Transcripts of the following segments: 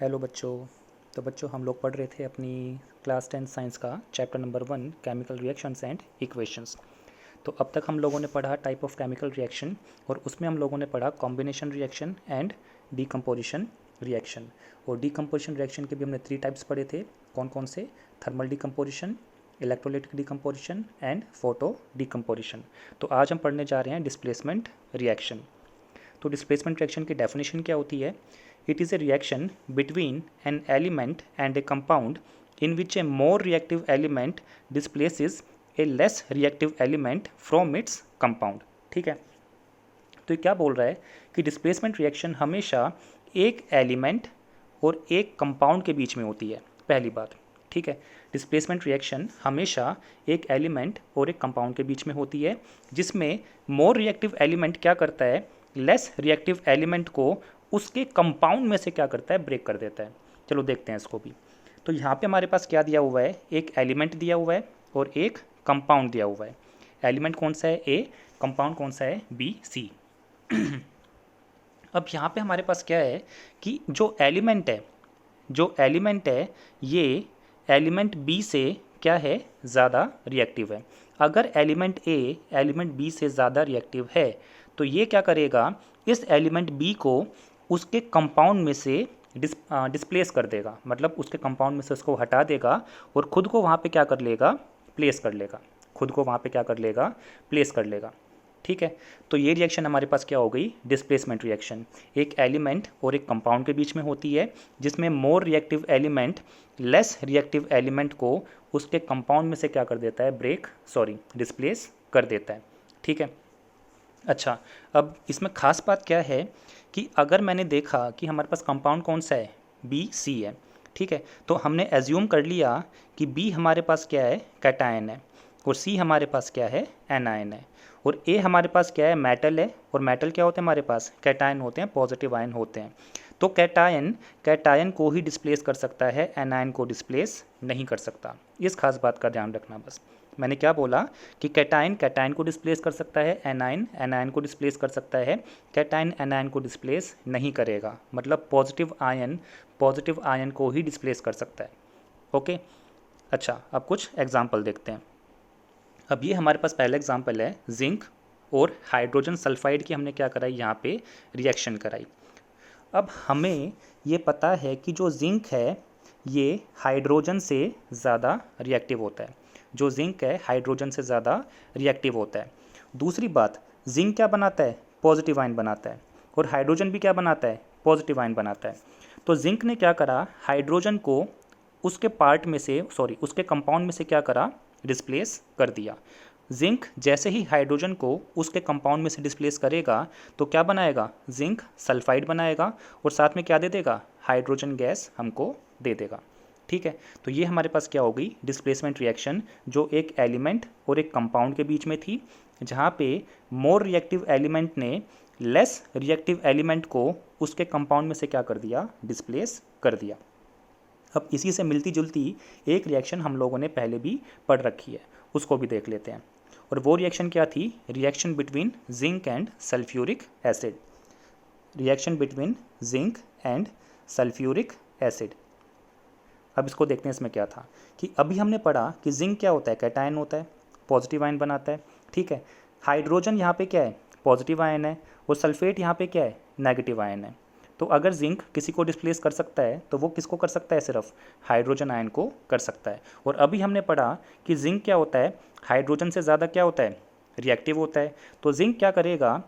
Hello बच्चों। तो बच्चों हम लोग पढ़ रहे थे अपनी क्लास 10 साइंस का chapter number 1 chemical reactions and equations. तो अब तक हम लोगों ने पढ़ा टाइप ऑफ केमिकल रिएक्शन और उसमें हम लोगों ने पढ़ा combination reaction and decomposition reaction. और डीकम्पोजिशन रिएक्शन के भी हमने 3 टाइप्स पढ़े थे। कौन कौन से? Thermal decomposition, electrolytic decomposition and photo decomposition. तो आज हम पढ़ने जा रहे हैं डिस्प्लेसमेंट रिएक्शन। तो डिस्प्लेसमेंट रिएक्शन की डेफिनेशन क्या होती है? It is a reaction between an element and A compound in which A more reactive element displaces A less reactive element from its compound. ठीक है, तो ये क्या बोल रहा है कि डिस्प्लेसमेंट रिएक्शन हमेशा एक एलिमेंट और एक कंपाउंड के बीच में होती है। पहली बात, ठीक है, डिस्प्लेसमेंट रिएक्शन हमेशा एक एलिमेंट और एक कंपाउंड के बीच में होती है, जिसमें मोर रिएक्टिव एलिमेंट क्या करता है, लेस रिएक्टिव एलिमेंट को उसके कंपाउंड में से क्या करता है, ब्रेक कर देता है। चलो देखते हैं इसको भी। तो यहाँ पे हमारे पास क्या दिया हुआ है, एक एलिमेंट दिया हुआ है और एक कंपाउंड दिया हुआ है। एलिमेंट कौन सा है? ए। कंपाउंड कौन सा है? बी, सी। अब यहाँ पे हमारे पास क्या है कि जो एलिमेंट है ये एलिमेंट बी से क्या है, ज़्यादा रिएक्टिव है। अगर एलिमेंट ए एलिमेंट बी से ज़्यादा रिएक्टिव है तो ये क्या करेगा, इस एलिमेंट बी को उसके कंपाउंड में से डिस्प्लेस कर देगा, मतलब उसके कंपाउंड में से उसको हटा देगा और खुद को वहाँ पे क्या कर लेगा, प्लेस कर लेगा। खुद को वहाँ पे क्या कर लेगा, प्लेस कर लेगा। ठीक है, तो ये रिएक्शन हमारे पास क्या हो गई, डिस्प्लेसमेंट रिएक्शन। एक एलिमेंट और एक कंपाउंड के बीच में होती है, जिसमें more reactive element less reactive element को उसके कंपाउंड में से क्या कर देता है, डिस्प्लेस कर देता है। ठीक है, अच्छा, अब इसमें ख़ास बात क्या है कि अगर मैंने देखा कि हमारे पास कंपाउंड कौन सा है, बी सी है। ठीक है, तो हमने एज्यूम कर लिया कि बी हमारे पास क्या है, कैटायन है, और सी हमारे पास क्या है, एनायन है, और ए हमारे पास क्या है, मेटल है, और मेटल क्या होते हैं हमारे पास, कैटायन होते हैं, पॉजिटिव आयन होते हैं। तो कैटायन को ही डिस्प्लेस कर सकता है, एनायन को डिस्प्लेस नहीं कर सकता। इस खास बात का ध्यान रखना बस। मैंने क्या बोला कि कैटायन को डिस्प्लेस कर सकता है, एनायन को डिस्प्लेस कर सकता है, कैटायन एनायन को डिस्प्लेस नहीं करेगा, मतलब पॉजिटिव आयन को ही डिस्प्लेस कर सकता है। ओके, अच्छा, अब कुछ एग्जाम्पल देखते हैं। अब ये हमारे पास पहला एग्जाम्पल है, जिंक और हाइड्रोजन सल्फाइड की हमने क्या कराई, यहाँ पे रिएक्शन कराई। अब हमें ये पता है कि जो जिंक है ये हाइड्रोजन से ज़्यादा रिएक्टिव होता है। जो जिंक है हाइड्रोजन से ज़्यादा रिएक्टिव होता है। दूसरी बात, जिंक क्या बनाता है, पॉजिटिव आयन बनाता है, और हाइड्रोजन भी क्या बनाता है, पॉजिटिव आयन बनाता है। तो जिंक ने क्या करा, हाइड्रोजन को उसके पार्ट में से उसके कंपाउंड में से क्या करा, डिस्प्लेस कर दिया। जिंक जैसे ही हाइड्रोजन को उसके कंपाउंड में से डिस्प्लेस करेगा तो क्या बनाएगा, जिंक सल्फाइड बनाएगा, और साथ में क्या दे देगा, हाइड्रोजन गैस हमको दे देगा। ठीक है, तो ये हमारे पास क्या हो गई, डिस्प्लेसमेंट रिएक्शन, जो एक एलिमेंट और एक कंपाउंड के बीच में थी, जहाँ पे मोर रिएक्टिव एलिमेंट ने लेस रिएक्टिव एलिमेंट को उसके कंपाउंड में से क्या कर दिया, डिस्प्लेस कर दिया। अब इसी से मिलती जुलती एक रिएक्शन हम लोगों ने पहले भी पढ़ रखी है, उसको भी देख लेते हैं। और वो रिएक्शन क्या थी, reaction between zinc and sulphuric acid. Reaction between zinc and sulphuric acid. अब इसको देखते हैं, इसमें क्या था कि अभी हमने पढ़ा कि जिंक क्या होता है, कैटायन होता है, पॉजिटिव आयन बनाता है। ठीक है, हाइड्रोजन यहाँ पे क्या है, पॉजिटिव आयन है, और सल्फेट यहाँ पे क्या है, नेगेटिव आयन है। तो अगर जिंक किसी को डिस्प्लेस कर सकता है तो वो किसको कर सकता है, सिर्फ हाइड्रोजन आयन को कर सकता है। और अभी हमने पढ़ा कि जिंक क्या होता है, हाइड्रोजन से ज़्यादा क्या होता है, रिएक्टिव होता है। तो जिंक क्या करेगा,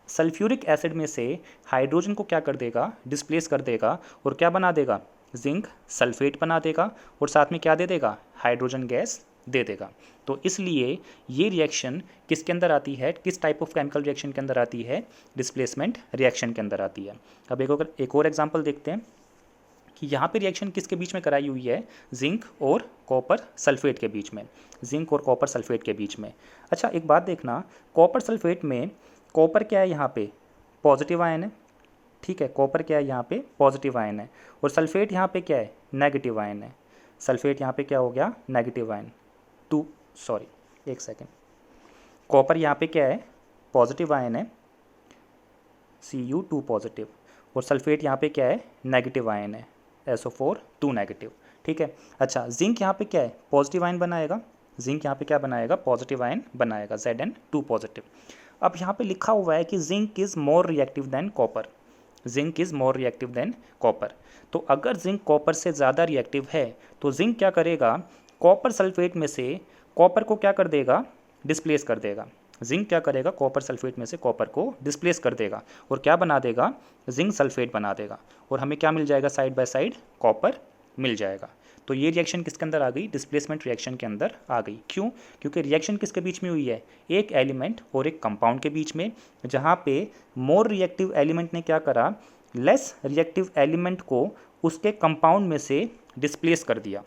सल्फ्यूरिक एसिड में से हाइड्रोजन को क्या कर देगा, डिस्प्लेस कर देगा, और क्या बना देगा, जिंक सल्फेट बना देगा, और साथ में क्या दे देगा, हाइड्रोजन गैस दे देगा। तो इसलिए ये रिएक्शन किसके अंदर आती है, किस टाइप ऑफ केमिकल रिएक्शन के अंदर आती है, डिस्प्लेसमेंट रिएक्शन के अंदर आती है। अब एक और एग्जांपल देखते हैं कि यहाँ पे रिएक्शन किसके बीच में कराई हुई है, जिंक और कॉपर सल्फेट के बीच में, जिंक और कॉपर सल्फेट के बीच में। अच्छा, एक बात देखना, कॉपर सल्फेट में कॉपर क्या है, यहाँ पे पॉजिटिव आयन है। ठीक है, कॉपर क्या है, यहाँ पे पॉजिटिव आयन है, और सल्फेट यहाँ पे क्या है, नेगेटिव आयन है। सल्फेट यहाँ पे क्या हो गया, नेगेटिव आयन। एक सेकेंड, कॉपर यहाँ पे क्या है, पॉजिटिव आयन है, Cu2 पॉजिटिव, और सल्फेट यहाँ पे क्या है, नेगेटिव आयन है, SO4 2 नेगेटिव। ठीक है, अच्छा जिंक यहाँ पे क्या है, पॉजिटिव आयन बनाएगा, जिंक यहाँ पे क्या बनाएगा, पॉजिटिव आयन बनाएगा, Zn2 पॉजिटिव। अब यहाँ पे लिखा हुआ है कि zinc is more reactive than copper, zinc is more reactive than copper. तो अगर जिंक कॉपर से ज़्यादा रिएक्टिव है तो जिंक क्या करेगा, कॉपर सल्फेट में से कॉपर को क्या कर देगा, डिस्प्लेस कर देगा। जिंक क्या करेगा, कॉपर सल्फेट में से कॉपर को डिस्प्लेस कर देगा और क्या बना देगा, जिंक सल्फेट बना देगा, और हमें क्या मिल जाएगा, साइड बाय साइड कॉपर मिल जाएगा। तो ये रिएक्शन किसके अंदर आ गई, डिस्प्लेसमेंट रिएक्शन के अंदर आ गई। क्यों, क्योंकि रिएक्शन किसके बीच में हुई है, एक एलिमेंट और एक कंपाउंड के बीच में, जहाँ पे मोर रिएक्टिव एलिमेंट ने क्या करा, लेस रिएक्टिव एलिमेंट को उसके कंपाउंड में से डिस्प्लेस कर दिया।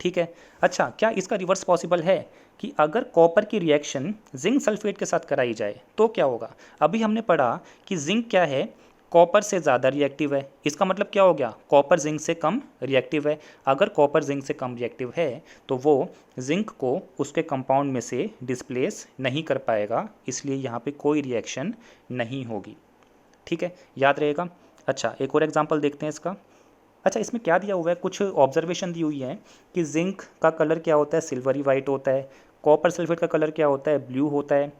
ठीक है, अच्छा क्या इसका रिवर्स पॉसिबल है कि अगर कॉपर की रिएक्शन जिंक सल्फेट के साथ कराई जाए तो क्या होगा। अभी हमने पढ़ा कि जिंक क्या है, कॉपर से ज़्यादा रिएक्टिव है, इसका मतलब क्या हो गया, कॉपर जिंक से कम रिएक्टिव है। अगर कॉपर जिंक से कम रिएक्टिव है तो वो जिंक को उसके कंपाउंड में से डिस्प्लेस नहीं कर पाएगा, इसलिए यहाँ पे कोई रिएक्शन नहीं होगी। ठीक है, याद रहेगा। अच्छा एक और एग्जांपल देखते हैं इसका। अच्छा इसमें क्या दिया हुआ है, कुछ ऑब्जर्वेशन दी हुई है कि जिंक का कलर क्या होता है, सिल्वरी वाइट होता है, कॉपर सल्फेट का कलर क्या होता है, ब्लू होता है,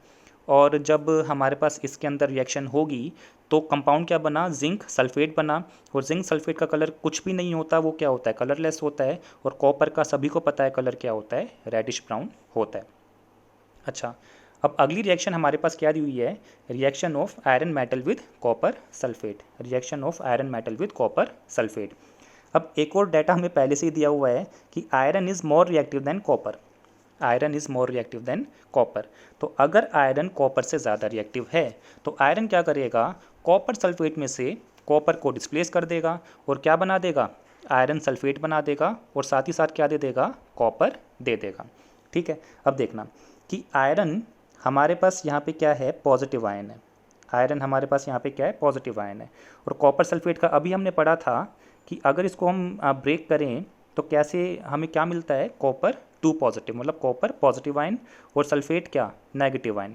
और जब हमारे पास इसके अंदर रिएक्शन होगी तो कंपाउंड क्या बना, जिंक सल्फेट बना, और जिंक सल्फेट का कलर कुछ भी नहीं होता, वो क्या होता है, कलरलेस होता है, और कॉपर का सभी को पता है कलर क्या होता है, रेडिश ब्राउन होता है। अच्छा अब अगली रिएक्शन हमारे पास क्या दी हुई है, reaction of iron metal with copper sulphate, reaction of iron metal with copper sulphate. अब एक और डाटा हमें पहले से ही दिया हुआ है कि iron is more reactive than copper, iron is more reactive than copper. तो अगर आयरन कॉपर से ज़्यादा रिएक्टिव है तो आयरन क्या करेगा, कॉपर सल्फेट में से कॉपर को डिस्प्लेस कर देगा और क्या बना देगा, आयरन सल्फेट बना देगा, और साथ ही साथ क्या दे देगा, कॉपर दे देगा। ठीक है, अब देखना कि आयरन हमारे पास यहाँ पे क्या है, पॉजिटिव आयन है, आयरन हमारे पास यहाँ पे क्या है, पॉजिटिव आयन है, और कॉपर सल्फेट का अभी हमने पढ़ा था कि अगर इसको हम ब्रेक करें तो कैसे हमें क्या मिलता है, कॉपर 2 पॉजिटिव, मतलब कॉपर पॉजिटिव आयन और सल्फेट क्या, नेगेटिव आयन।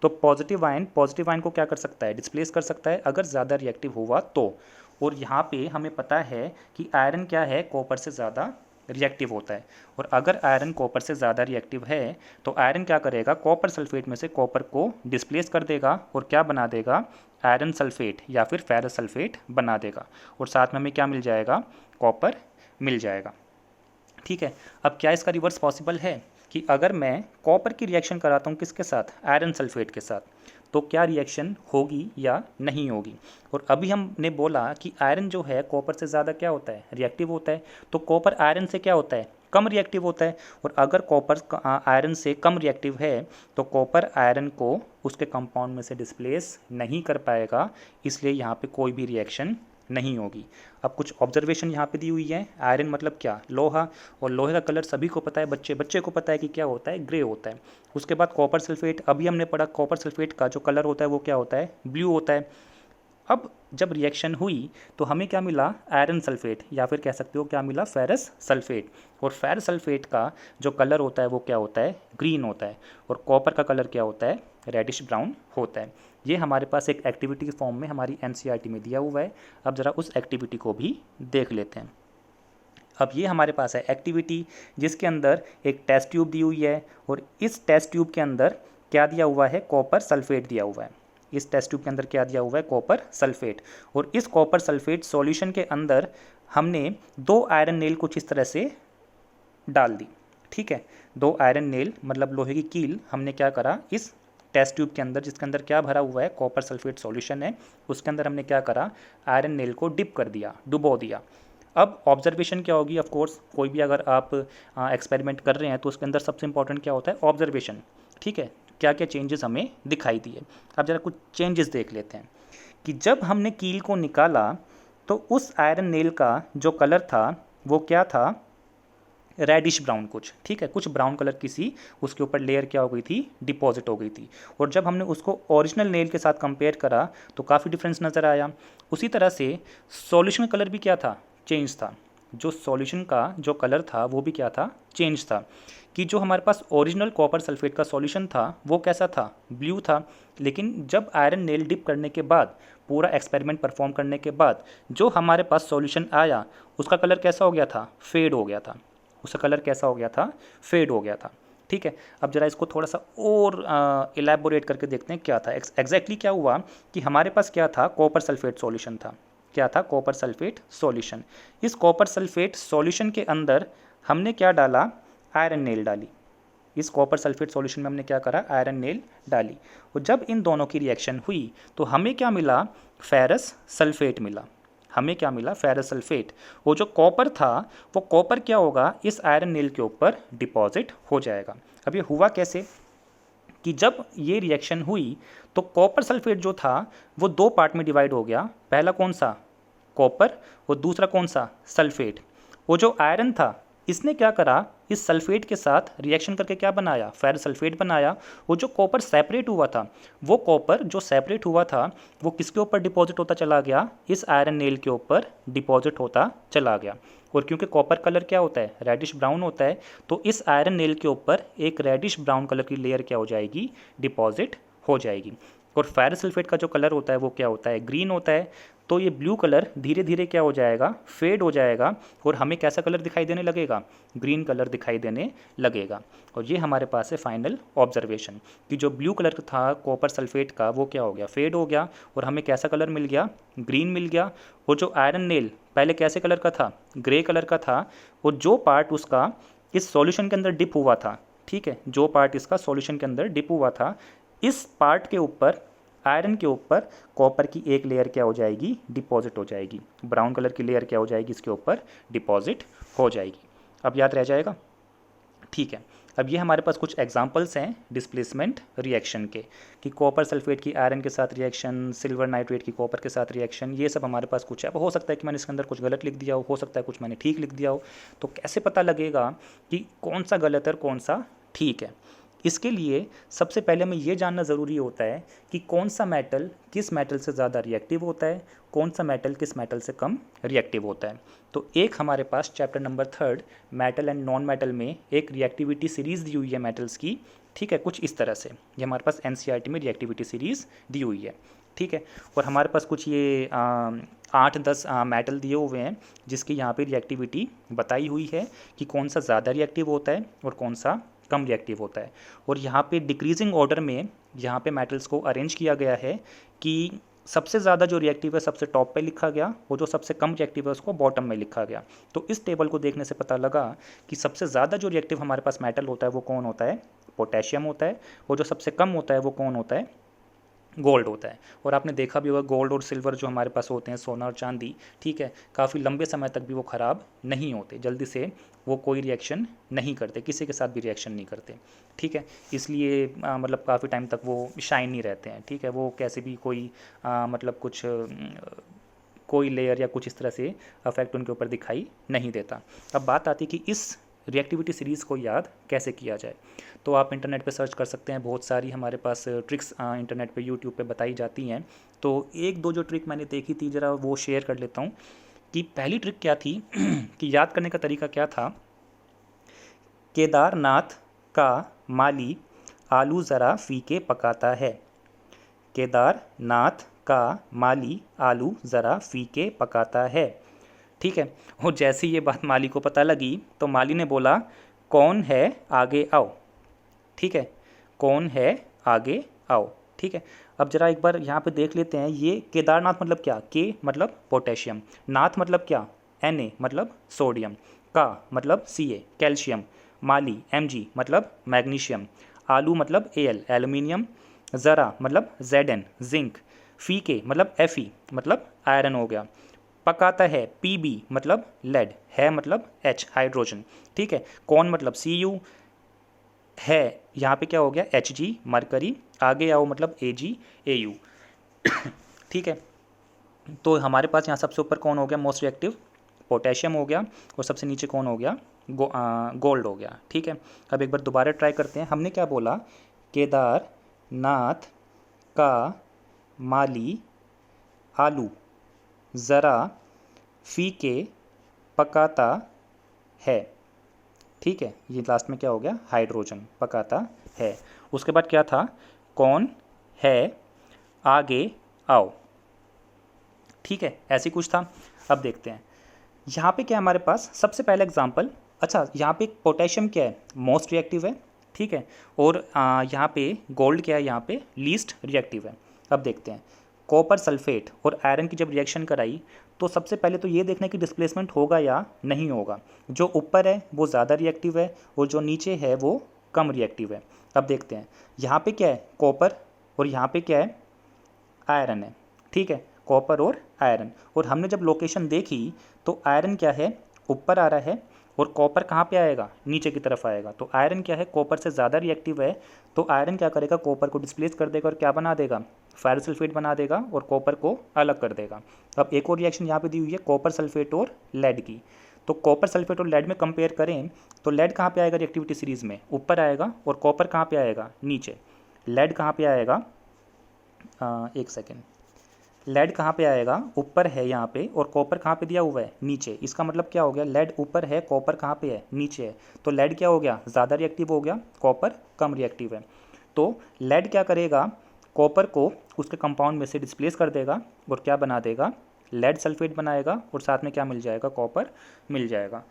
तो पॉजिटिव आयन को क्या कर सकता है, डिस्प्लेस कर सकता है अगर ज़्यादा रिएक्टिव हुआ तो। और यहाँ पे हमें पता है कि आयरन क्या है, कॉपर से ज़्यादा रिएक्टिव होता है, और अगर आयरन कॉपर से ज़्यादा रिएक्टिव है तो आयरन क्या करेगा, कॉपर सल्फेट में से कॉपर को डिस्प्लेस कर देगा और क्या बना देगा, आयरन सल्फेट या फिर फेरस सल्फेट बना देगा, और साथ में हमें क्या मिल जाएगा, कॉपर मिल जाएगा। ठीक है, अब क्या इसका रिवर्स पॉसिबल है कि अगर मैं कॉपर की रिएक्शन कराता हूँ किसके साथ, आयरन सल्फेट के साथ, तो क्या रिएक्शन होगी या नहीं होगी। और अभी हमने बोला कि आयरन जो है कॉपर से ज़्यादा क्या होता है, रिएक्टिव होता है, तो कॉपर आयरन से क्या होता है, कम रिएक्टिव होता है, और अगर कॉपर आयरन से कम रिएक्टिव है तो कॉपर आयरन को उसके कंपाउंड में से डिस्प्लेस नहीं कर पाएगा, इसलिए यहाँ पे कोई भी रिएक्शन नहीं होगी। अब कुछ ऑब्जर्वेशन यहाँ पे दी हुई है, आयरन मतलब क्या, लोहा, और लोहे का कलर सभी को पता है, बच्चे को पता है कि क्या होता है, ग्रे होता है। उसके बाद कॉपर सल्फेट, अभी हमने पढ़ा कॉपर सल्फेट का जो कलर होता है वो क्या होता है, ब्लू होता है। अब जब रिएक्शन हुई तो हमें क्या मिला, आयरन सल्फेट, या फिर कह सकते हो क्या मिला, फेरस सल्फेट, और फेरस सल्फेट का जो कलर होता है वो क्या होता है, ग्रीन होता है, और कॉपर का कलर क्या होता है, रेडिश ब्राउन होता है। ये हमारे पास एक एक्टिविटी के फॉर्म में हमारी एनसीईआरटी में दिया हुआ है। अब ज़रा उस एक्टिविटी को भी देख लेते हैं। अब ये हमारे पास है एक्टिविटी जिसके अंदर एक टेस्ट ट्यूब दी हुई है, और इस टेस्ट ट्यूब के अंदर क्या दिया हुआ है, कॉपर सल्फेट दिया हुआ है। इस टेस्ट ट्यूब के अंदर क्या दिया हुआ है, कॉपर सल्फेट, और इस कॉपर सल्फेट सॉल्यूशन के अंदर हमने 2 आयरन नेल कुछ इस तरह से डाल दी। ठीक है, 2 आयरन नेल मतलब लोहे की कील हमने क्या करा, इस टेस्ट ट्यूब के अंदर जिसके अंदर क्या भरा हुआ है, कॉपर सल्फेट सॉल्यूशन है, उसके अंदर हमने क्या करा, आयरन नेल को डिप कर दिया, डुबो दिया। अब ऑब्जर्वेशन क्या होगी, ऑफ कोर्स कोई भी अगर आप एक्सपेरिमेंट कर रहे हैं तो उसके अंदर सबसे इंपॉर्टेंट क्या होता है, ऑब्जर्वेशन। ठीक है, क्या क्या चेंजेस हमें दिखाई दिए। अब ज़रा कुछ चेंजेस देख लेते हैं कि जब हमने कील को निकाला तो उस आयरन नेल का जो कलर था वो क्या था, रेडिश ब्राउन कुछ। ठीक है, कुछ ब्राउन कलर किसी उसके ऊपर लेयर क्या हो गई थी, डिपॉजिट हो गई थी, और जब हमने उसको ओरिजिनल नेल के साथ कंपेयर करा तो काफ़ी डिफरेंस नज़र आया। उसी तरह से सॉल्यूशन कलर भी क्या था, चेंज था। जो सॉल्यूशन का जो कलर था वो भी क्या था, चेंज था। कि जो हमारे पास ओरिजिनल कॉपर सल्फेट का सॉल्यूशन था वो कैसा था, ब्लू था। लेकिन जब आयरन नेल डिप करने के बाद, पूरा एक्सपेरिमेंट परफॉर्म करने के बाद जो हमारे पास सॉल्यूशन आया उसका कलर कैसा हो गया था, फेड हो गया था। उसका कलर कैसा हो गया था, फेड हो गया था। ठीक है, अब जरा इसको थोड़ा सा और इलेबोरेट करके देखते हैं क्या था एग्जैक्टली क्या हुआ। कि हमारे पास क्या था, कॉपर सल्फेट सॉल्यूशन था। क्या था, कॉपर सल्फेट सॉल्यूशन। इस कॉपर सल्फेट सॉल्यूशन के अंदर हमने क्या डाला, आयरन नेल डाली। इस कॉपर सल्फेट सॉल्यूशन में हमने क्या करा, आयरन नेल डाली। और जब इन दोनों की रिएक्शन हुई तो हमें क्या मिला, फेरस सल्फेट मिला। हमें क्या मिला, फेरस सल्फेट। वो जो कॉपर था वो कॉपर क्या होगा, इस आयरन नेल के ऊपर डिपॉजिट हो जाएगा। अब ये हुआ कैसे कि जब ये रिएक्शन हुई तो कॉपर सल्फेट जो था वो दो पार्ट में डिवाइड हो गया। पहला कौन सा, कॉपर, और दूसरा कौन सा, सल्फेट। वो जो आयरन था इसने क्या करा, इस सल्फेट के साथ रिएक्शन करके क्या बनाया, फेरस सल्फेट बनाया। वो जो कॉपर सेपरेट हुआ था, वो कॉपर जो सेपरेट हुआ था वो किसके ऊपर डिपॉजिट होता चला गया, इस आयरन नेल के ऊपर डिपॉजिट होता चला गया। और क्योंकि कॉपर कलर क्या होता है, रेडिश ब्राउन होता है, तो इस आयरन नेल के ऊपर एक रेडिश ब्राउन कलर की लेयर क्या हो जाएगी, डिपॉजिट हो जाएगी। और फेरस सल्फेट का जो कलर होता है वो क्या होता है, ग्रीन होता है। तो ये ब्लू कलर धीरे धीरे क्या हो जाएगा, फेड हो जाएगा और हमें कैसा कलर दिखाई देने लगेगा, ग्रीन कलर दिखाई देने लगेगा। और ये हमारे पास है फाइनल ऑब्जर्वेशन कि जो ब्लू कलर था कॉपर सल्फेट का वो क्या हो गया, फेड हो गया और हमें कैसा कलर मिल गया, ग्रीन मिल गया। और जो आयरन नेल पहले कैसे कलर का था, ग्रे कलर का था। और जो पार्ट उसका इस सॉल्यूशन के अंदर डिप हुआ था, ठीक है, जो पार्ट इसका सॉल्यूशन के अंदर डिप हुआ था, इस पार्ट के ऊपर, आयरन के ऊपर कॉपर की एक लेयर क्या हो जाएगी, डिपॉजिट हो जाएगी। ब्राउन कलर की लेयर क्या हो जाएगी, इसके ऊपर डिपॉजिट हो जाएगी। अब याद रह जाएगा, ठीक है। अब ये हमारे पास कुछ एग्जांपल्स हैं डिस्प्लेसमेंट रिएक्शन के, कि कॉपर सल्फेट की आयरन के साथ रिएक्शन, सिल्वर नाइट्रेट की कॉपर के साथ रिएक्शन, ये सब हमारे पास कुछ है। अब हो सकता है कि मैंने इसके अंदर कुछ गलत लिख दिया हो सकता है कुछ मैंने ठीक लिख दिया हो। तो कैसे पता लगेगा कि कौन सा गलत है और कौन सा ठीक है। इसके लिए सबसे पहले हमें ये जानना ज़रूरी होता है कि कौन सा मेटल किस मेटल से ज़्यादा रिएक्टिव होता है, कौन सा मेटल किस मेटल से कम रिएक्टिव होता है। तो एक हमारे पास chapter number 3 metal and non metal में एक रिएक्टिविटी सीरीज़ दी हुई है मेटल्स की, ठीक है, कुछ इस तरह से। ये हमारे पास एनसीईआरटी में रिएक्टिविटी सीरीज़ दी हुई है, ठीक है। और हमारे पास कुछ ये 8-10 मेटल दिए हुए हैं जिसकी यहाँ पे रिएक्टिविटी बताई हुई है कि कौन सा ज़्यादा रिएक्टिव होता है और कौन सा कम रिएक्टिव होता है। और यहाँ पे डिक्रीजिंग ऑर्डर में यहाँ पे मेटल्स को अरेंज किया गया है कि सबसे ज़्यादा जो रिएक्टिव है सबसे टॉप पे लिखा गया, वो जो सबसे कम रिएक्टिव है उसको बॉटम में लिखा गया। तो इस टेबल को देखने से पता लगा कि सबसे ज़्यादा जो रिएक्टिव हमारे पास मेटल होता है वो कौन होता है, पोटेशियम होता है। और जो सबसे कम होता है वो कौन होता है, गोल्ड होता है। और आपने देखा भी होगा गोल्ड और सिल्वर जो हमारे पास होते हैं, सोना और चांदी, ठीक है, काफ़ी लंबे समय तक भी वो ख़राब नहीं होते, जल्दी से वो कोई रिएक्शन नहीं करते, किसी के साथ भी रिएक्शन नहीं करते, ठीक है। इसलिए मतलब काफ़ी टाइम तक वो शाइन नहीं रहते हैं, ठीक है। वो कैसे भी कोई मतलब कुछ कोई लेयर या कुछ इस तरह से अफेक्ट उनके ऊपर दिखाई नहीं देता। अब बात आती है कि इस रिएक्टिविटी सीरीज़ को याद कैसे किया जाए। तो आप इंटरनेट पे सर्च कर सकते हैं, बहुत सारी हमारे पास ट्रिक्स इंटरनेट पे, यूट्यूब पे बताई जाती हैं। तो एक दो जो ट्रिक मैंने देखी थी ज़रा वो शेयर कर लेता हूँ। कि पहली ट्रिक क्या थी कि याद करने का तरीका क्या था, केदारनाथ का माली आलू ज़रा फीके पकाता है। केदारनाथ का माली आलू ज़रा फीके पकाता है, ठीक है। और जैसे ये बात माली को पता लगी तो माली ने बोला, कौन है आगे आओ, ठीक है, कौन है आगे आओ, ठीक है। अब जरा एक बार यहाँ पे देख लेते हैं, ये केदारनाथ मतलब क्या, के मतलब पोटेशियम, नाथ मतलब क्या, Na मतलब सोडियम, का मतलब Ca कैल्शियम, माली Mg मतलब मैग्नीशियम, आलू मतलब Al एल्यूमिनियम, ज़रा मतलब Zn जिंक, फीके मतलब Fe मतलब आयरन हो गया, पकाता है Pb मतलब लेड, है मतलब H हाइड्रोजन, ठीक है। कौन मतलब Cu, है यहाँ पे क्या हो गया Hg मरकरी, आगे आओ मतलब Ag Au, ठीक है। तो हमारे पास यहाँ सबसे ऊपर कौन हो गया, मोस्ट रिएक्टिव पोटेशियम हो गया, और सबसे नीचे कौन हो गया, गोल्ड हो गया, ठीक है। अब एक बार दोबारा ट्राई करते हैं। हमने क्या बोला, केदारनाथ का माली आलू ज़रा फीके पकाता है। ठीक है, ये लास्ट में क्या हो गया, हाइड्रोजन पकाता है। उसके बाद क्या था, कौन है आगे आओ। ठीक है, ऐसी कुछ था। अब देखते हैं यहाँ पे क्या है हमारे पास, सबसे पहला एग्जांपल। अच्छा, यहाँ पे पोटेशियम क्या है, मोस्ट रिएक्टिव है। ठीक है, और यहाँ पे गोल्ड क्या है, यहाँ पे लीस्ट रिएक्टिव है। अब देखते हैं कॉपर सल्फेट और आयरन की जब रिएक्शन कराई तो सबसे पहले तो ये देखना है कि डिस्प्लेसमेंट होगा या नहीं होगा। जो ऊपर है वो ज़्यादा रिएक्टिव है और जो नीचे है वो कम रिएक्टिव है। अब देखते हैं यहाँ पे क्या है, कॉपर, और यहाँ पे क्या है, आयरन है। ठीक है, कॉपर और आयरन, और हमने जब लोकेशन देखी तो आयरन क्या है, ऊपर आ रहा है, और कॉपर कहाँ पे आएगा, नीचे की तरफ आएगा। तो आयरन क्या है, कॉपर से ज़्यादा रिएक्टिव है, तो आयरन क्या करेगा, कॉपर को डिस्प्लेस कर देगा और क्या बना देगा, फेरस सल्फेट बना देगा और कॉपर को अलग कर देगा। अब एक और रिएक्शन यहाँ पे दी हुई है कॉपर सल्फेट और लेड की। तो कॉपर सल्फेट और लेड में कंपेयर करें तो लेड कहाँ पे आएगा रिएक्टिविटी सीरीज़ में, ऊपर आएगा, और कॉपर कहाँ पे आएगा, नीचे। लेड कहाँ पे आएगा, एक सेकेंड, लेड कहाँ पे आएगा, ऊपर है यहाँ पे, और कॉपर कहाँ पे दिया हुआ है, नीचे। इसका मतलब क्या हो गया, लेड ऊपर है, कॉपर कहाँ पे है, नीचे है। तो लेड क्या हो गया, ज़्यादा रिएक्टिव हो गया, कॉपर कम रिएक्टिव है। तो लेड क्या करेगा, कॉपर को उसके कंपाउंड में से डिस्प्लेस कर देगा और क्या बना देगा, लेड सल्फेट बनाएगा, और साथ में क्या मिल जाएगा, कॉपर मिल जाएगा।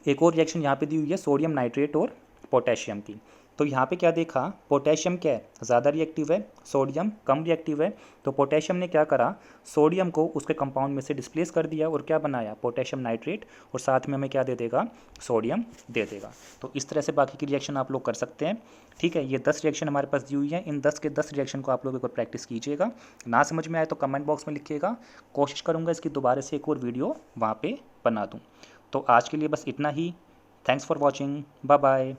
एक और रिएक्शन यहाँ पे दी हुई है सोडियम नाइट्रेट और पोटेशियम की। तो यहाँ पे क्या देखा, पोटेशियम क्या है, ज़्यादा रिएक्टिव है, सोडियम कम रिएक्टिव है। तो पोटेशियम ने क्या करा, सोडियम को उसके कंपाउंड में से डिस्प्लेस कर दिया और क्या बनाया, पोटेशियम नाइट्रेट, और साथ में हमें क्या दे देगा, सोडियम दे देगा। तो इस तरह से बाकी की रिएक्शन आप लोग कर सकते हैं। ठीक है, ये 10 रिएक्शन हमारे पास दी हुई है। इन 10 के 10 रिएक्शन को आप लोग एक बार प्रैक्टिस कीजिएगा। ना समझ में आए तो कमेंट बॉक्स में लिखिएगा, कोशिश करूँगा इसकी दोबारा से एक और वीडियो वहाँ पर बना दूँ। तो आज के लिए बस इतना ही। Thanks for watching, bye bye.